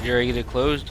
you already get it closed?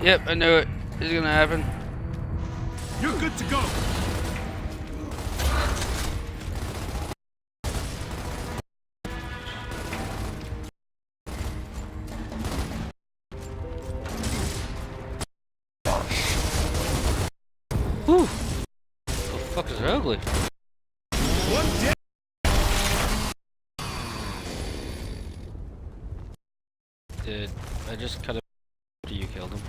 Yep, I knew it. It's gonna happen. You're good to go. Whew. The fuck is ugly? One dead. Did I just cut it after you killed him?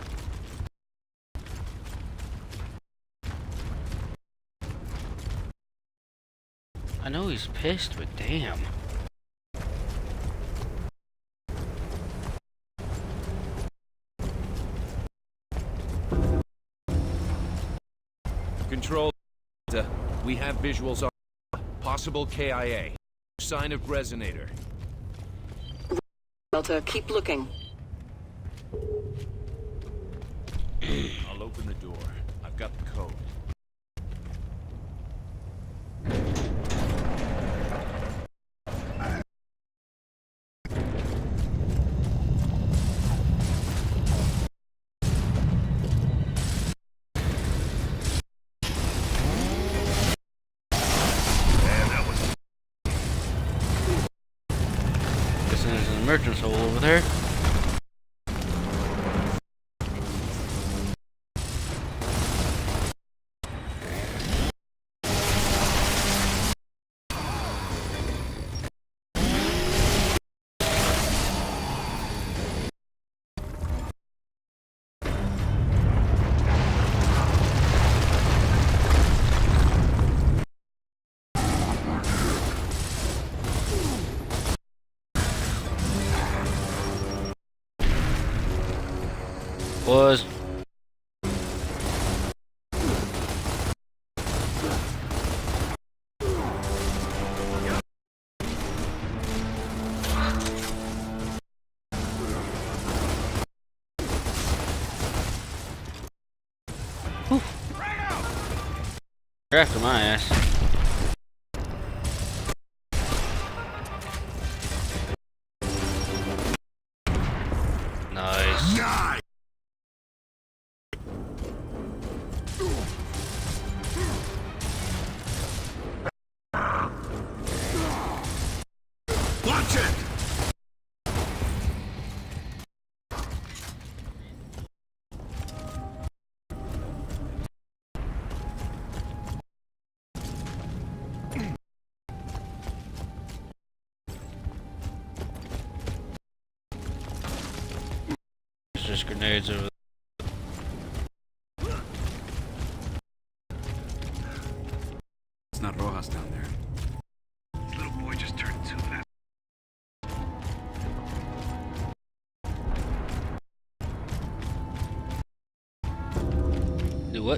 I know he's pissed, but damn. Control, we have visuals on possible KIA. Sign of resonator. Delta, keep looking. I'll open the door. I've got the code. Guessing there's an emergency hole over there. Was they're after my ass. Nice. Nice. Watch it. There's just grenades over there. It's not Rojas down there. This little boy just turned 2 last. Do what?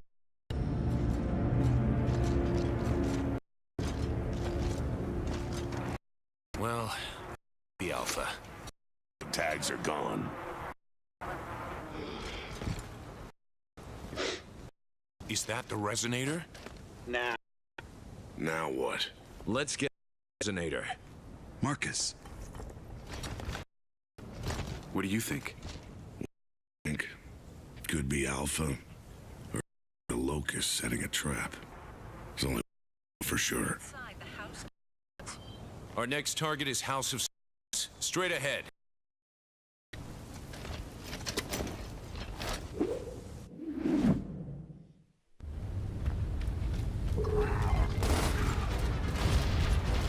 Well, the Alpha. The tags are gone. Is that the resonator? Nah. Now what? Let's get the resonator. Marcus. What do you think? Think could be Alpha or the Locust setting a trap. There's only for sure. Our next target is House of S. Straight ahead.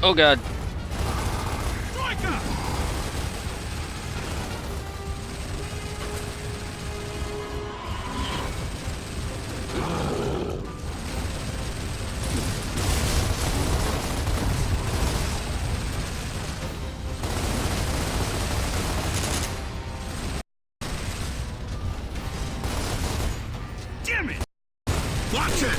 Oh god. Striker! Damn it! Watch it!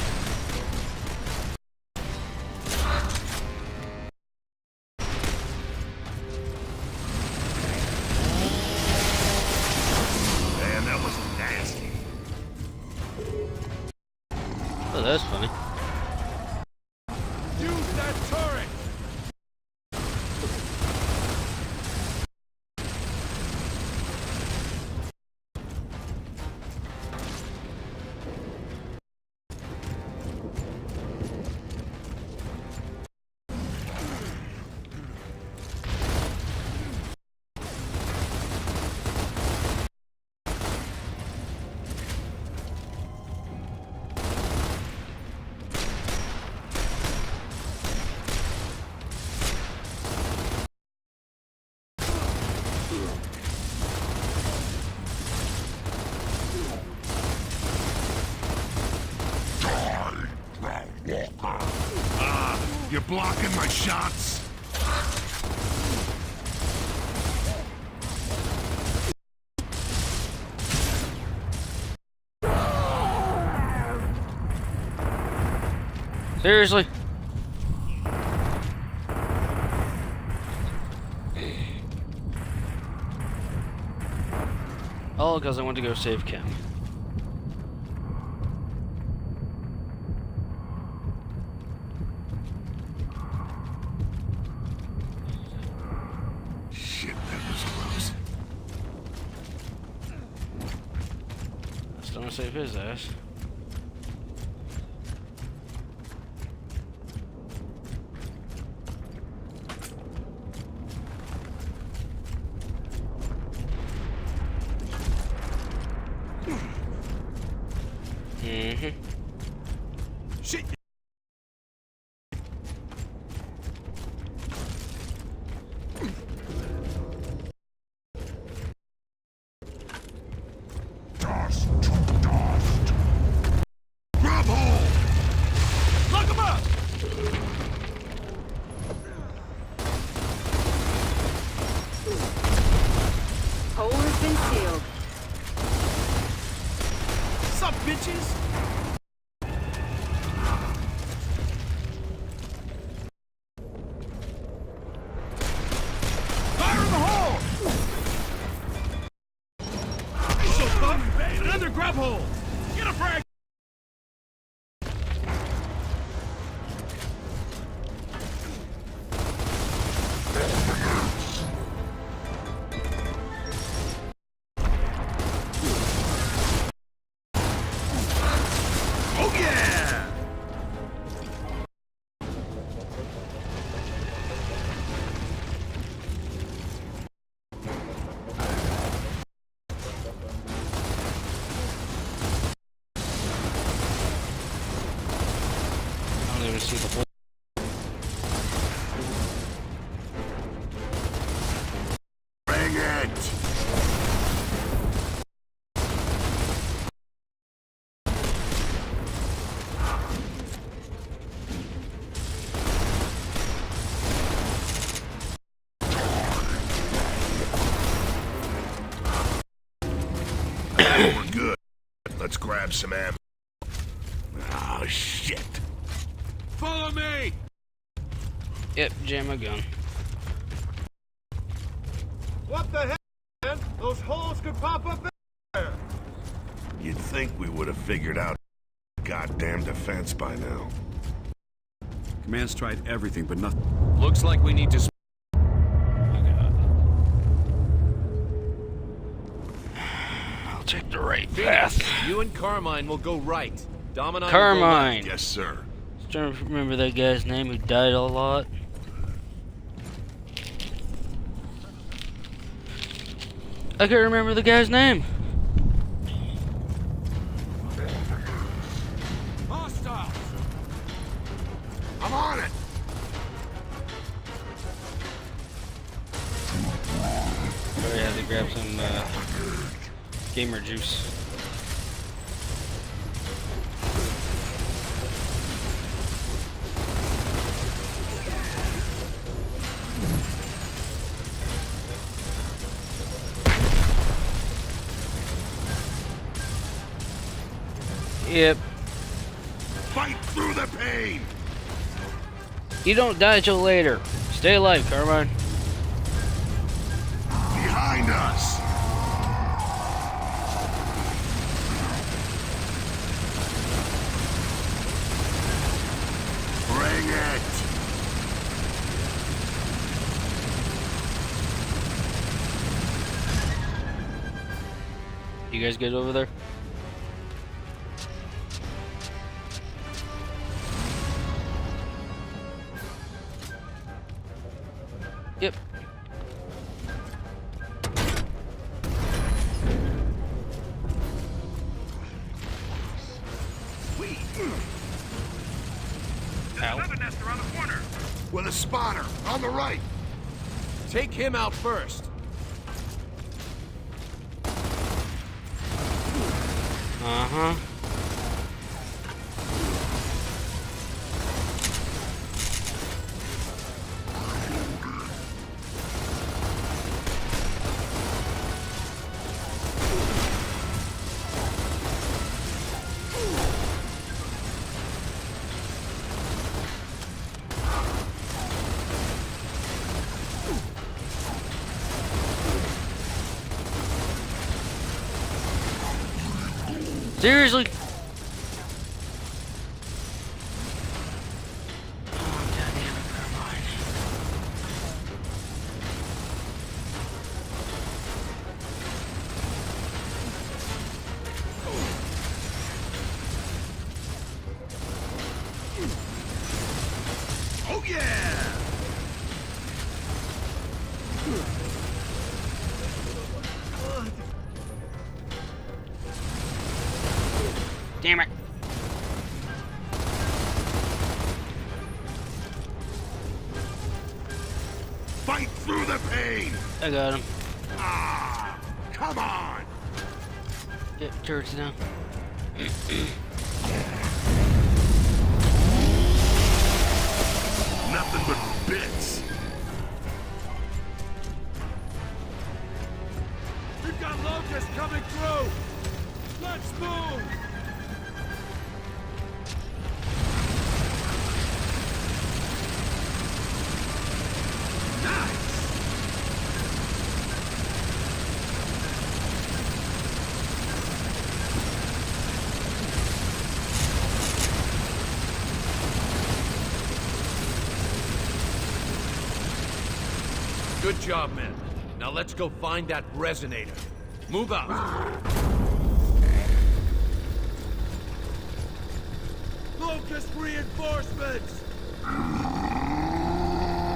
Man, that was nasty. Oh, that's funny. Use that turret! You're blocking my shots. Seriously? All because I want to go save Kim. Shit, that was close. Still gonna save his ass. Shit! Dust to dust. Grab hold! Lock him up! Hole has been sealed. Sup, bitches? Fire in the hole! So tough! Another grab hole! Get a frag! Oh yeah! I don't even see the hole. Bring it! We're good. Let's grab some ammo. Oh, shit. Follow me! Yep, jam a gun. What the hell, man? Those holes could pop up there! You'd think we would have figured out goddamn defense by now. Command's tried everything, but nothing. Looks like we need to... Oh god. I'll take the right path. You and Carmine will go right. Dom and I will go Carmine! Yes, sir. Just trying to remember that guy's name who died a lot. I can't remember the guy's name. Hostile! I'm on it. Oh yeah, they grabbed some gamer juice. Yep. Fight through the pain! You don't die till later. Stay alive, Carmine. Behind us! Bring it! You guys get over there? Yep. Ow. With a spotter, on the right! Take him out first. Uh-huh. Seriously? Oh, goddamn it, Carmine. Oh yeah! Damn it. Fight through the pain! I got him. Ah! Come on! Yep, turret's down. Nothing but bits! We've got locusts coming through. Let's move. Good job, men. Now let's go find that resonator. Move out. Locust reinforcements!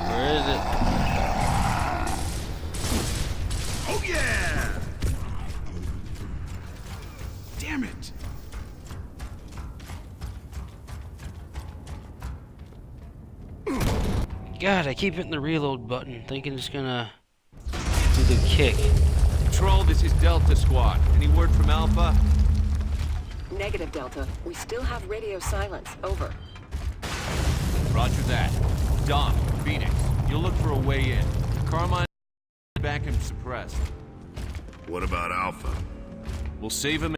Where is it? Oh yeah! Damn it! God, I keep hitting the reload button, thinking it's gonna do the kick. Patrol, this is Delta Squad. Any word from Alpha? Negative, Delta. We still have radio silence. Over. Roger that. Dom, Phoenix, you'll look for a way in. Carmine, back and suppressed. What about Alpha? We'll save him.